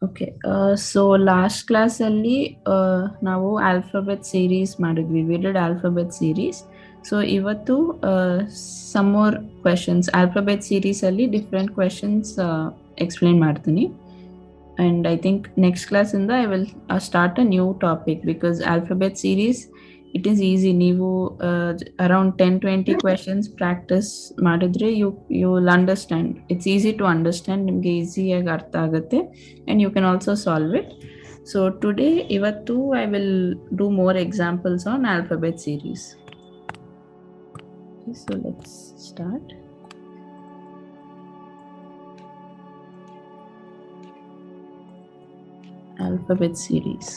Okay. So last ಕ್ಲಾಸಲ್ಲಿ ನಾವು alphabet series ಮಾಡಿದ್ವಿ. We did alphabet series. So ಇವತ್ತು ಸಮ್ ಮೋರ್ ಕ್ವೆಶನ್ಸ್ ಆಲ್ಫಾಬೆಟ್ ಸೀರೀಸಲ್ಲಿ ಡಿಫ್ರೆಂಟ್ ಕ್ವೆಶನ್ಸ್ ಎಕ್ಸ್ಪ್ಲೇನ್ ಮಾಡ್ತೀನಿ. ಆ್ಯಂಡ್ ಐ ಥಿಂಕ್ ನೆಕ್ಸ್ಟ್ ಕ್ಲಾಸಿಂದ I will start a new topic because alphabet series it is easy. ನೀವು around 10-20 questions practice ಮಾಡಿದ್ರೆ you will understand. It's easy to understand. ನಿಮಗೆ ಈಸಿಯಾಗಿ ಅರ್ಥ ಆಗುತ್ತೆ and you can also solve it. So today ಇವತ್ತು I will do more examples on alphabet series. So let's start. Alphabet series.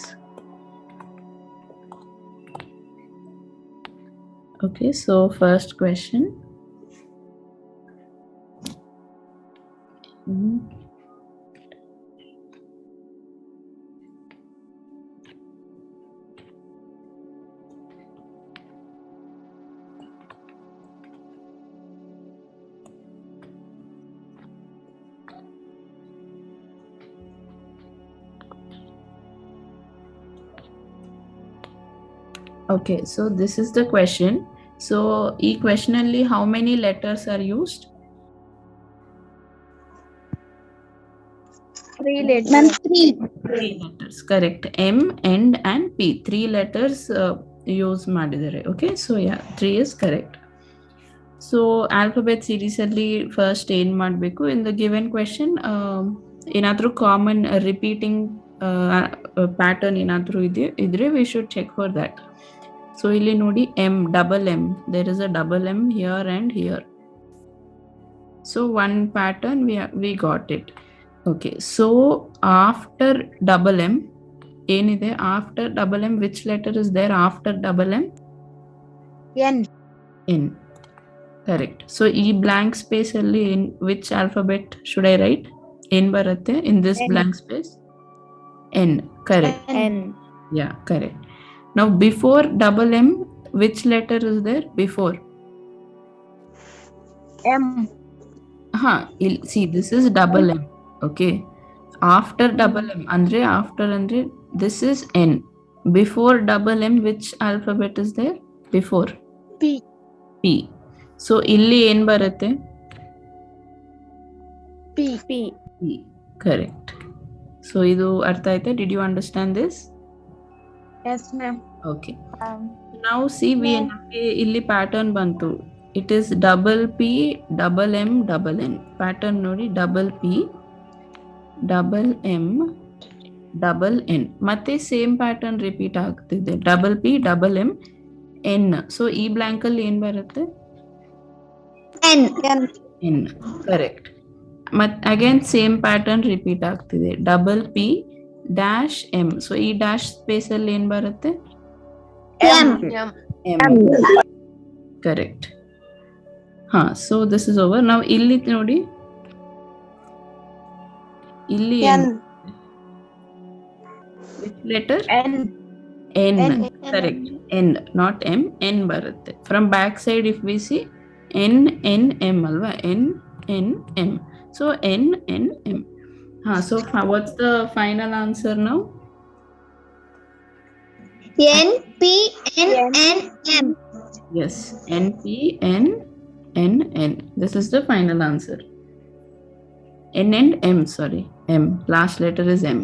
Okay, so first question. Okay, so this is the question. So, e question alli how many letters are used? 3 letters. 3 letters, correct. M, N and P. 3 letters use madidare. Okay, so yeah, 3 is correct. So, alphabet series alli first ಏನ್ ಮಾಡಬೇಕು? In the given question, ಏನಾದರೂ common repeating pattern ಏನಾದರೂ ಇದ್ರೆ we should check for that. So ಇಲ್ಲಿ ನೋಡಿ M, double M. There is a double M here and here. So one pattern we got it. Okay. So after double M, ಏನಿದೆ? After double M, which letter is there after double M? N. N. Correct. So ಈ blank space ಅಲ್ಲಿ which alphabet should I write? ಏನ್ ಬರುತ್ತೆ in this N. blank space? N. Correct. N. Yeah, correct. Now before double M, which letter is there before? M. See, this is double M. Okay. After double M, after this is N. Before double M, which alphabet is there before? P. P. So illi en barutte? P. P. Correct. So idu artha aita? Did you understand this? Yes, ma'am. Okay. Now see, we illi pattern bantu. It is double P, double M, double N. Pattern nodi double P, double M, double N. ಮತ್ತೆ same pattern repeat ಆಗ್ತಿದೆ. Double P, double M, N. So ಈ blank ಅಲ್ಲಿ ಏನ್ ಬರುತ್ತೆ? N. N. Correct. Again same pattern repeat ಆಗ್ತಿದೆ. Double P, dash M. So ಈ dash space ಅಲ್ಲಿ ಏನ್ ಬರುತ್ತೆ? M. M. Correct. So this is over. Now ಇಲ್ಲಿ ನೋಡಿ. ಇಲ್ಲಿ N. Which letter? N. N. N. Correct. N, not M. N ಬರುತ್ತೆ. From back side if we see N, N, M alva. N, N, M. So N, N, M. So what's the final answer now? N. P. N. N. M. Yes, N, P, N, N, N. This is the final answer. N and M, sorry. M. Last letter is M.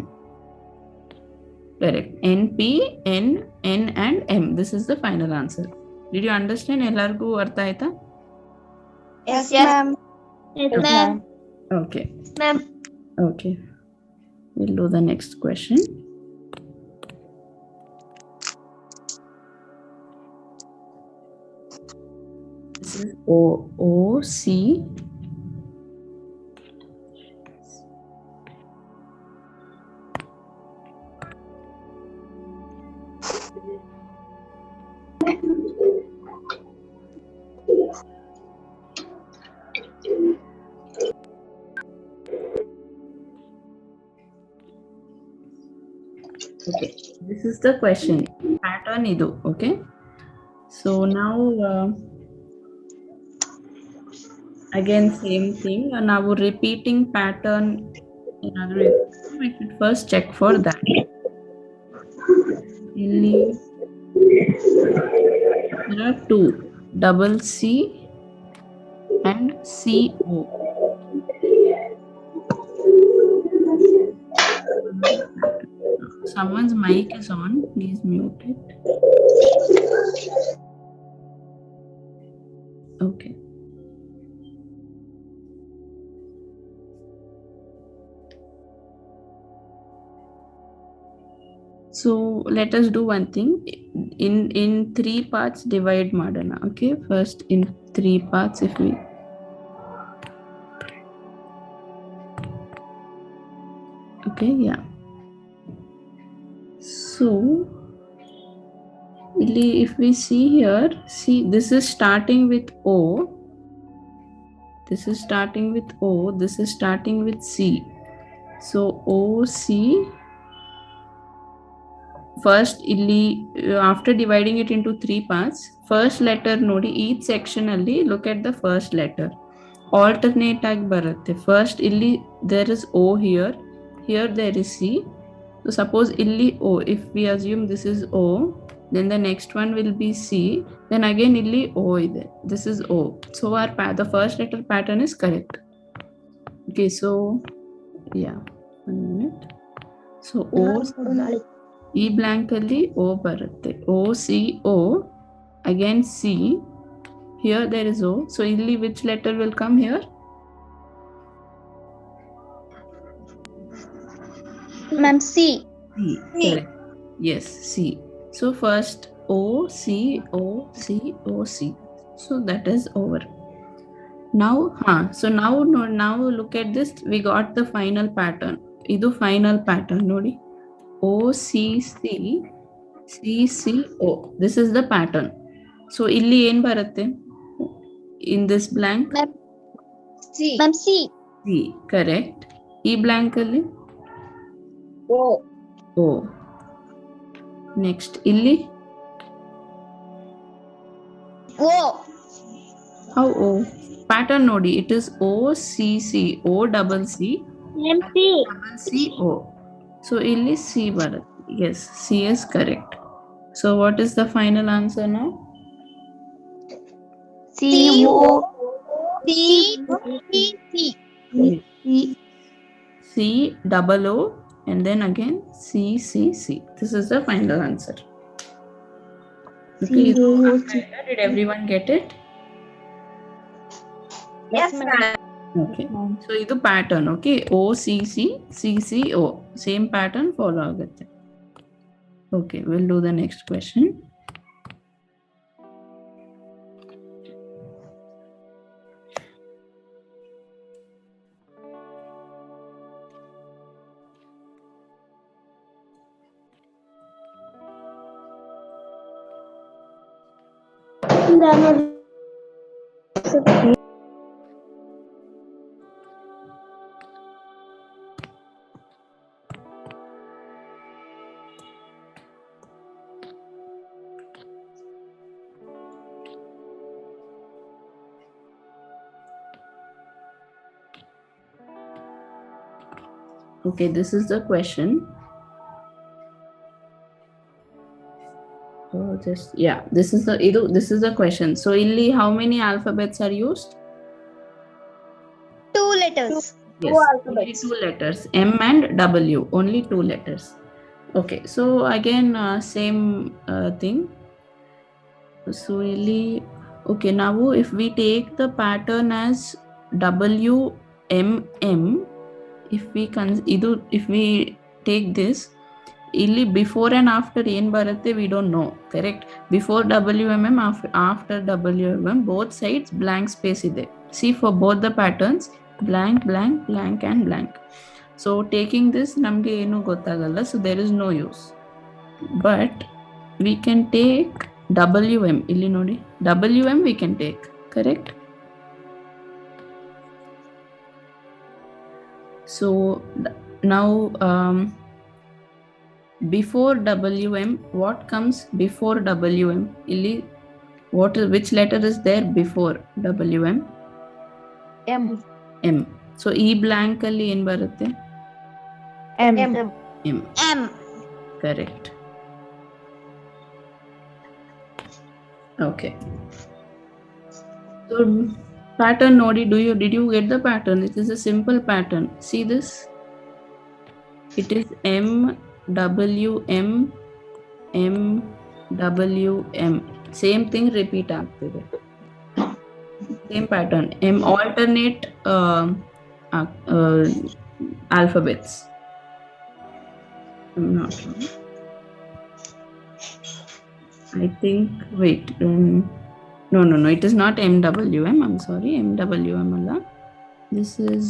Correct. N, P, N, N and M. This is the final answer. Did you understand? Ellargu artha aita? Yes, ma'am. Yes, ma'am. Okay. Ma'am. Okay. We'll do the next question. This is O, C. Okay, this is the question. Pattern idu. Okay. So now again same thing. ನಾವು repeating pattern ಏನಾದರೂ we should first check for that. Illi there are two, double C and CO. Someone's mic is on, please mute it. Okay. So let us do one thing. In 3 parts divide Madana. Okay, first in 3 parts if we okay, yeah. So if we see here, see this is starting with O, this is starting with O, this is starting with C. So OC first illi after dividing it into 3 parts, first letter nodi each section alli look at the first letter, alternate agi barutte. First illi there is O here, here there is C. So suppose illi O, if we assume this is O, then the next one will be C, then again illi O ide, this is O. So our the first letter pattern is correct. Okay, so yeah, 1 minute. So O E blank alli O barutte, O C O, again C, here there is O. So illi which letter will come here? Ma'am, C. C, correct. Yes, C. So first O C O C O C. So that is over. Now so now look at this, we got the final pattern. Idu final pattern nodi, O C C C C O, this is the pattern. So illi en barutte in this blank? Ma'am, C. Ma'am, C. C, correct. E blank alli O. O. Next illi O. how O? Pattern nodi, it is O C C, O double C, Ma'am, C. double C O. So illi C barutte. Yes, C is correct. So what is the final answer now? C. O. C. C. C double O and then again C C C. This is the final answer. Okay, did everyone get it? Yes, ma'am. Okay, so idu pattern. Okay, O C C C C O, same pattern follow agutte. Okay, we'll do the next question. Okay, this is the question. Oh, just yeah, this is the question. So illi how many alphabets are used? 2 letters. Yes, only 2 letters, M and W, only 2 letters. Okay, so again same thing. So illi okay, now if we take the pattern as W M M, if we take this, illi before and after en barutte we don't know, correct? Before WMM, after WMM, both sides blank space ide. See, for both the patterns, blank blank blank and blank. So taking this namge enu gottagalla, so there is no use. But we can take WM, illi nodi, WM we can take, correct? So now before WM, what comes before WM? Illi which letter is there before WM? M. M. So E blank alli en barutte? M. M. M. Correct. Okay. So pattern nodi, did you get the pattern? It is a simple pattern. See this? It is M W M M W M. Same thing repeat ಆಗ್ತಿದೆ. Same pattern. M alternate alphabets. I'm not wrong. I think, wait. No. It is not MWM. I'm sorry. MWM alla. This is.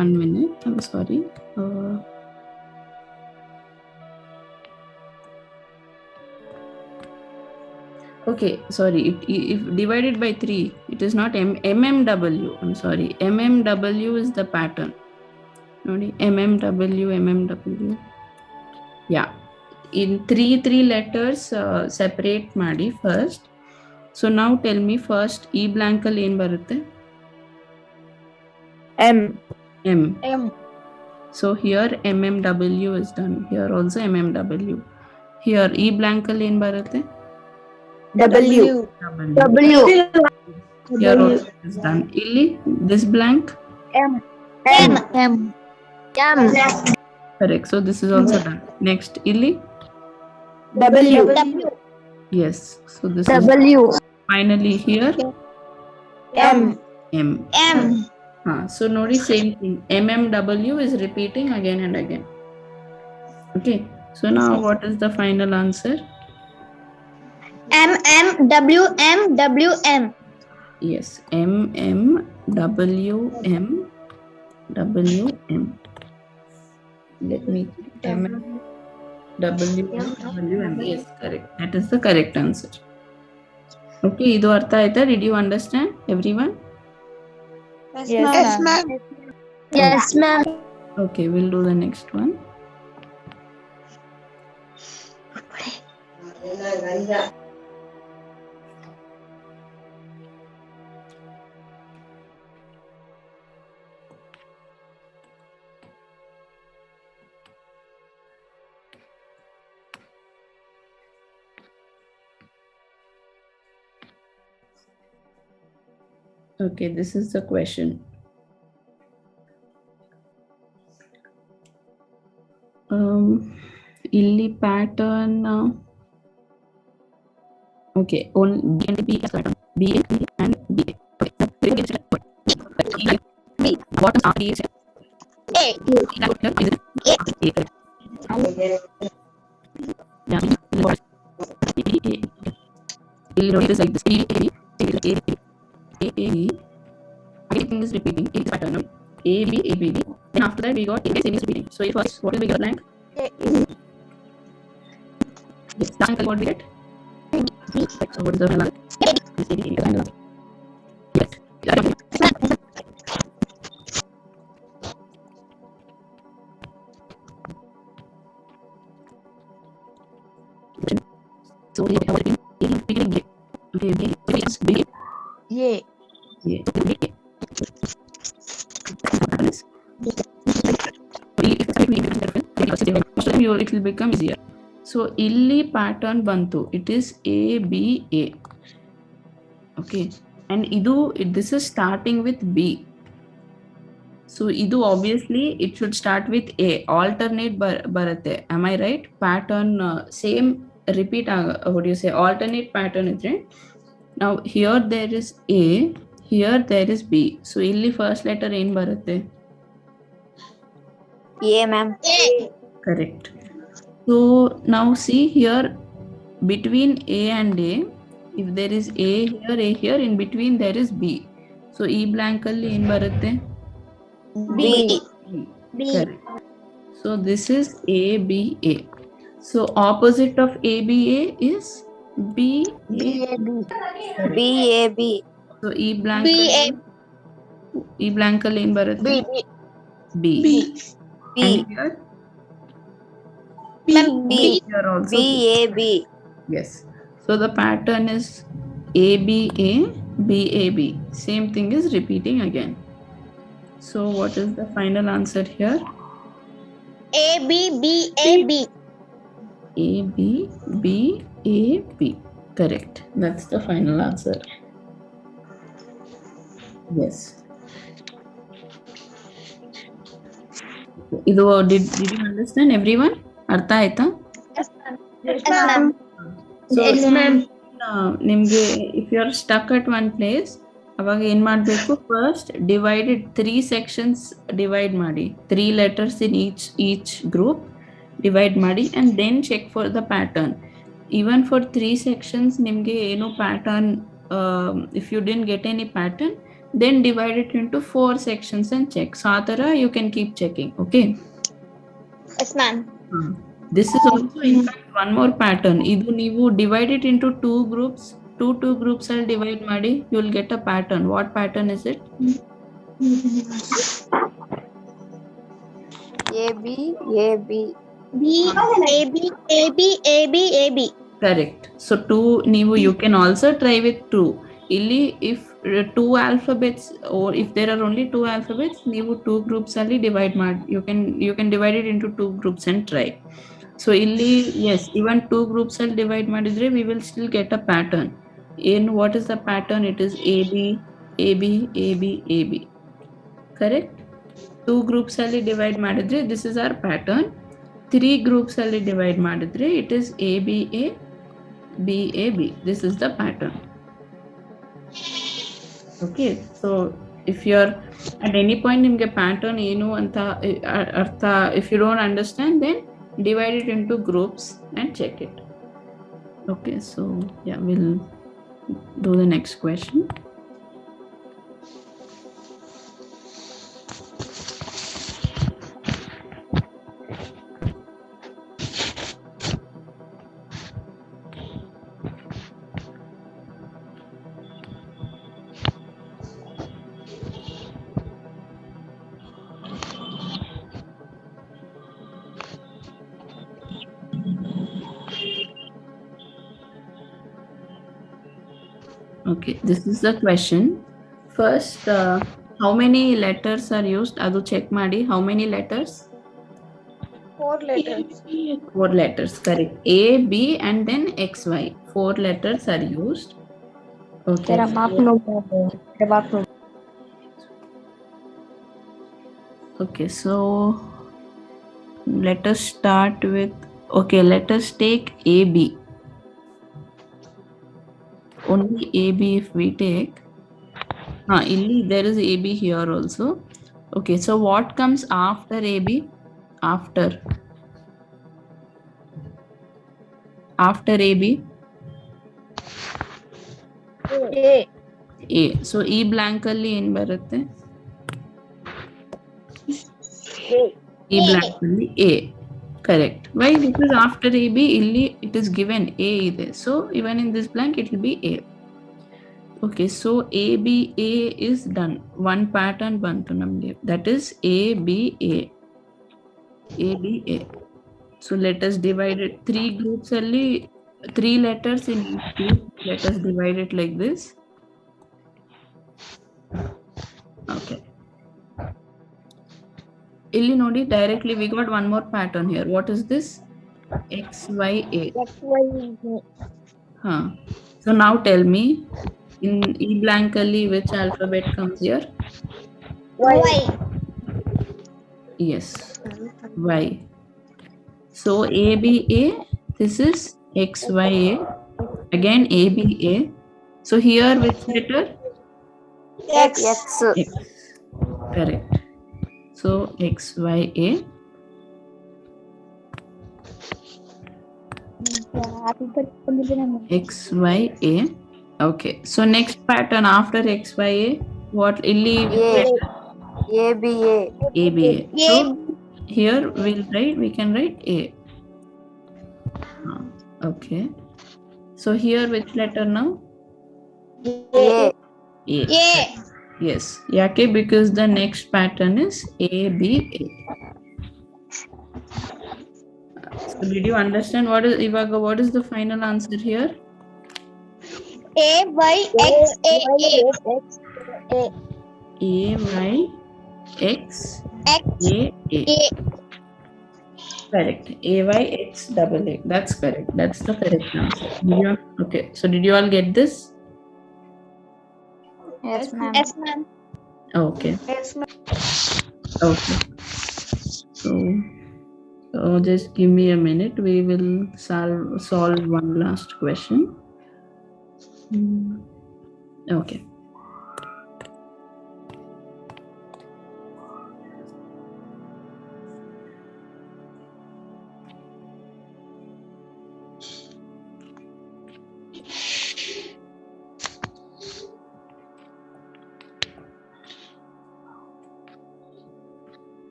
One minute. I'm sorry. Okay, sorry. If divided by 3, it is not MMW. I'm sorry. MMW is the pattern. Nodi, MMW. Yeah. In three letters separate ಮಾಡಿ first. So now tell me first E blank ಅಲ್ಲಿ ಏನು ಬರುತ್ತೆ? M. M. M. So here MMW is done. Here also MMW. Here E blank ಅಲ್ಲಿ ಏನು ಬರುತ್ತೆ? W. W. W. Here also is done. Illi this blank? M. M. M. M. Correct. So this is also done. Next illi? W. Yes. So this W. is finally here M. M. M. So nodi same thing. MMW is repeating again and again. Okay. So now what is the final answer? M. M. W. M. W. M. Yes. MMWM. WM. Let me MMWM. Yes, correct. That is the correct answer. Okay, idu artha aita? Did you understand, everyone? Yes, ma'am. Yes, ma'am. Okay, we'll do the next one. Okay, this is the question. Illi pattern. Okay, only B and B as pattern. B and B. Okay. What is RDA? A. It is like this. Everything is repeating. It is pattern. A B. Then after that we got A is repeating. So it was, what will be your blank? Yes. Last what we get? So what is the final? Yes. So we have okay, Yeah. It will become easier. So illi pattern bantu. It is ABA. Okay, and this is starting with B. So idu obviously it should start with A. Alternate baratte. Am I right? Pattern same repeat. What do you say? Alternate pattern is right. Now here there is A. Here there is B. So illi first letter in baratte. Yeah, ma'am. Correct. So now see here between A and A. If there is A here, in between there is B. So E blank alli in baratte. B. Correct. So this is ABA. So opposite of ABA is BAB. BAB. So E blank in baratte. B. And here Ma'am, B. Here also B A B. yes. So the pattern is ABA, BAB. Same thing is repeating again. So what is the final answer here? A B B A B. A, B, B, A, B. Correct. That's the final answer. Yes. ಇದು did you understand everyone? ಅರ್ಥ ಆಯ್ತಾ? Yes, ma'am. So, Yes, ma'am. ನಿಮ್ಗೆ if you are stuck at one place ಅವಾಗ ಏನ್ ಮಾಡಬೇಕು first divided 3 sections divide ಮಾಡಿ 3 letters in each group divide ಮಾಡಿ and then check for the pattern. Even for 3 sections ನಿಮ್ಗೆ ಏನು pattern if you didn't get any pattern then divide it into 4 sections and check. So ಆ ಥರ you can keep checking. Okay. Yes, ma'am. This is also in fact one more pattern. Idu ನೀವು divide it into 2 groups. Two groups ಅಲ್ಲಿ divide ಮಾಡಿ you will get a pattern. What pattern is it? A B A B. B A B A B A B A B. Correct. So 2 ನೀವು you can also try with 2. ಇಲ್ಲಿ if 2 alphabets or if there are only 2 alphabets ನೀವು 2 groups ಅಲ್ಲಿ divide ಮಾಡಿ you can divide it into 2 groups and try. So ಇಲ್ಲಿ yes even 2 groups ಅಲ್ಲಿ divide ಮಾಡಿದ್ರೆ we will still get a pattern. In what is the pattern? It is AB AB AB AB. Correct? 2 groups ಅಲ್ಲಿ divide ಮಾಡಿದ್ರೆ this is our pattern. 3 groups ಅಲ್ಲಿ divide ಮಾಡಿದ್ರೆ it is ABA BAB. This is the pattern. Okay, so if you're at any point nimge pattern ಏನು ಅಂತ ಅರ್ಥ if you don't understand then divide it into groups and check it. Okay, so yeah, we'll do the next question. Okay, this is the question. First, how many letters are used? Adu check ಮಾಡಿ. How many letters? 4 letters. 4 letters, correct. A, B, and then X, Y. 4 letters are used. Okay. Okay, so let us start with. Okay, let us take AB. Only AB if we take. Illi there is AB here also. Okay, so what comes after AB? After AB? A. A. So E blank alli ಏನು ಬರುತ್ತೆ? E blank alli A. Correct. Why? Because after AB illi it is given A ಇದೆ. So even in this blank it will be A. Okay, so ABA is done. One pattern bantu namge. That is ABA. ABA. So let us divide it 3 groups alli 3 letters in each group. Let us divide it like this. Okay. Illi nodi directly we got one more pattern here. What is this? XYA. So now tell me in E blank alli which alphabet comes here? Y. Yes, Y. So ABA, this is XYA. Again ABA. So here which letter? X. X. Correct. So XYA. XYA. Okay. So next pattern after XYA, what illi? ABA. ABA. So here we can write A. Okay. So here which letter now? A. A. Yes. Yake because the next pattern is ABA. So So did you understand what is Ivaga? What is the final answer here? A Y X A A. A Y X X A A. A. Correct. A Y X double A. That's correct. That's the correct answer. Okay. So did you all get this? Yes, ma'am. Yes, ma'am. Okay. Yes, ma'am. Okay. So just give me a minute. We will solve one last question. Okay.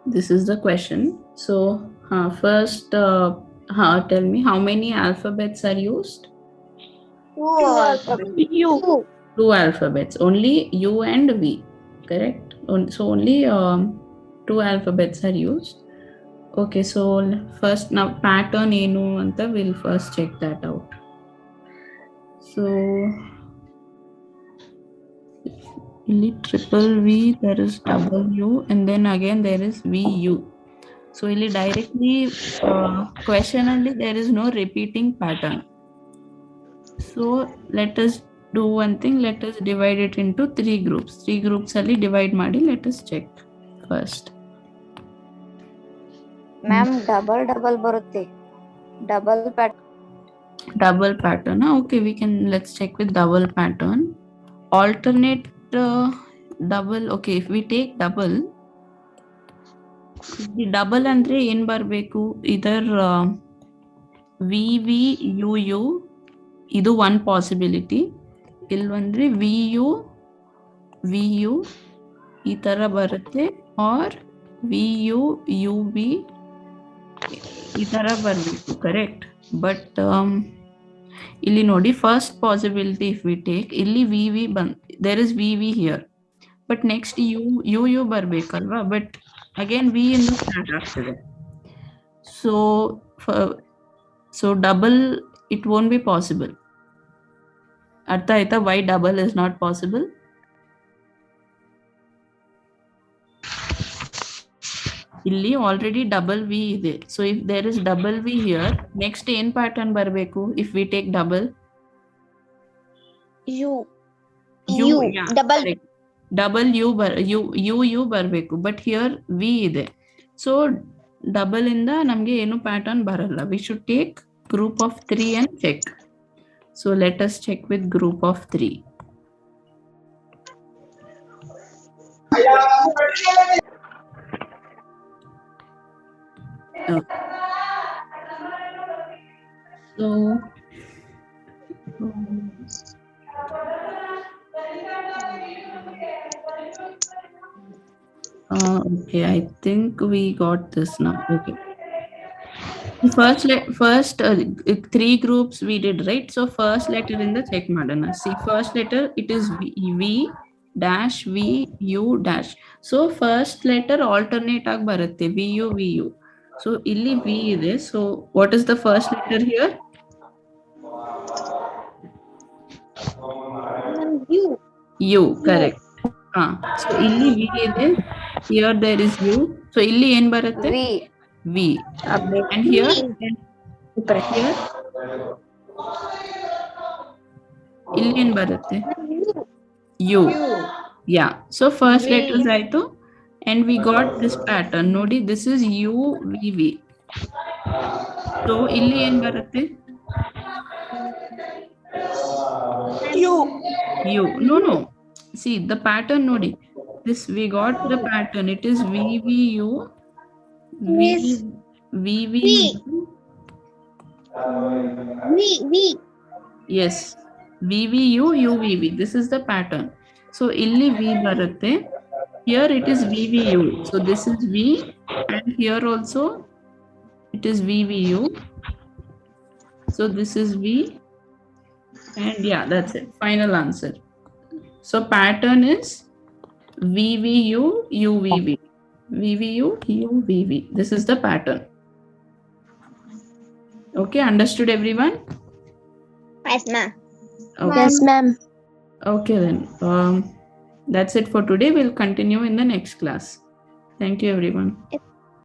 This is the question. So first, tell me how many alphabets are used? Two alphabets. Two alphabets. Only U and V. Correct. So only two alphabets are used. Okay. So first now pattern enu anta we'll first check that out. So triple V, there is W, and then again there is VU. So directly question only, there is no repeating pattern. So let us do one thing. Let us divide it into three groups. Three groups ali divide ಮಾಡಿ. Let us check first. Ma'am, double ಬರುತ್ತೆ. Double pattern. Okay, let's check with double pattern. Alternate double. Okay, if we take double, the double andre ಏನ್ ಬರಬೇಕು? ಇದರ್ VVUU ಇದು one possibility. ಇಲ್ವಂದ್ರೆ VU ಈ ತರ ಬರುತ್ತೆ, or VU UV ಈ ತರ ಬರಬೇಕು. ಕರೆಕ್ಟ್. ಬಟ್ ಇಲ್ಲಿ ನೋಡಿ, first possibility if we take, ಇಲ್ಲಿ VV there is VV here, but next you ಬರ್ಬೇಕಲ್ವಾ? ಬಟ್ ಅಗೇನ್ V ಇಂದ ಸ್ಟಾರ್ಟ್ ಆಗ್ತದೆ. So double it won't be possible. ಅರ್ಥ ಆಯ್ತಾ? Why double is not possible? ಇಲ್ಲಿ ಆಲ್ರೆಡಿ ಡಬಲ್ ವಿ ಇದೆ. So if there is double V here, next ಏನ್ pattern ಬರಬೇಕು? If we take double double U ಬರಬೇಕು. But here V ಇದೆ. So double ಇಂದ ನಮ್ಗೆ ಏನು ಪ್ಯಾಟರ್ನ್ ಬರಲ್ಲ. We should take group of 3 and check. So let us check with group of 3. So okay, I think we got this now. Okay. First 3 groups we did, right? So first letter in the check madana. See, first letter it is V dash V U dash. So first letter alternate ag barutte, VU. So illi V ide. So what is the first letter here? U, correct. So illi V ide, here there is U. So illi en barutte? V. And here illi en barutte? U. Yeah. So first letters ಆಯ್ತು, and we got this pattern. ನೋಡಿ, this is UVV. So ಇಲ್ಲಿ ಏನ್ ಬರುತ್ತೆ? U. No. See the pattern ನೋಡಿ. This we got the pattern. It is VVU. VV. Yes. VVU UVV. This is the pattern. So illi V barutte. Here it is VVU. So this is V, and here also it is VVU. So this is V, and yeah, that's it. Final answer. So pattern is VVU UVV. VVU UVV. This is the pattern. Okay, understood everyone? Yes, ma'am. Okay. Yes, ma'am. Okay then. That's it for today. We'll continue in the next class. Thank you everyone.